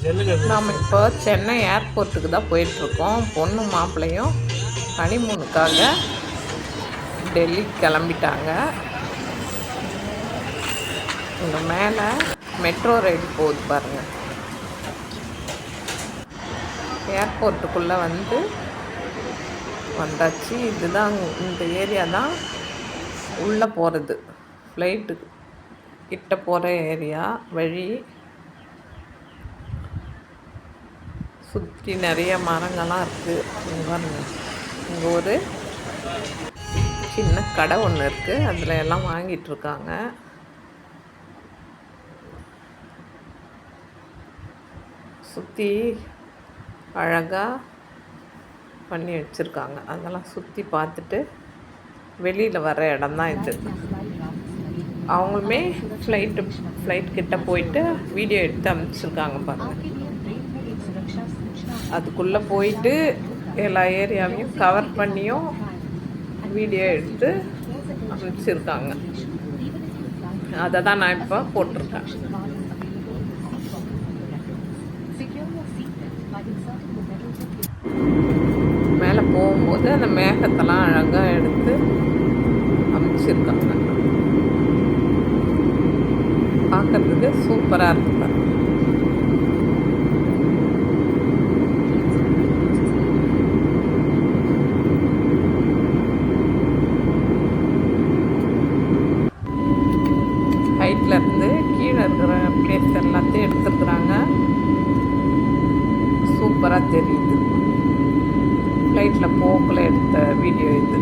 நாம் இப்போ சென்னை ஏர்போர்ட்டுக்கு தான் போயிட்டுருக்கோம். பொண்ணு மாப்பிள்ளையும் ஹனிமூனுக்காக டெல்லி கிளம்பிட்டாங்க. இங்கே மேலே மெட்ரோ ரயில் போகுது பாருங்கள். ஏர்போர்ட்டுக்குள்ளே வந்தாச்சு. இதுதான், இந்த ஏரியா தான் உள்ளே போகிறது, ஃப்ளைட்டு கிட்ட போகிற ஏரியா வழி. சுற்றி நிறைய மரங்கள்லாம் இருக்குது. இங்கே ஒரு சின்ன கடை ஒன்று இருக்குது, அதில் எல்லாம் வாங்கிட்டுருக்காங்க. சுற்றி அழகாக பண்ணி வச்சுருக்காங்க. அதெல்லாம் சுற்றி பார்த்துட்டு வெளியில் வர இடம் தான் இது. அவங்களுமே ஃப்ளைட் கிட்ட போயிட்டு வீடியோ எடுத்து அனுப்பிச்சிருக்காங்க பாருங்கள். அதுக்குள்ளே போயிட்டு எல்லா ஏரியாவையும் கவர் பண்ணியும் வீடியோ எடுத்து அனுப்பிச்சிருக்காங்க. அதை தான் நான் இப்போ போட்டிருக்கேன். மேலே போகும்போது அந்த மேகத்தெல்லாம் அழகாக எடுத்து அமைச்சிருக்காங்க. பார்க்கறதுக்கு சூப்பராக இருக்குது. ஹைட்டில் இருந்து கீழே இருக்கிற பிளேஸ் எல்லாத்தையும் எடுத்துருக்குறாங்க. சூப்பராக தெரியுது. ஃப்ளைட்டில் போக்கில் எடுத்த வீடியோ இது.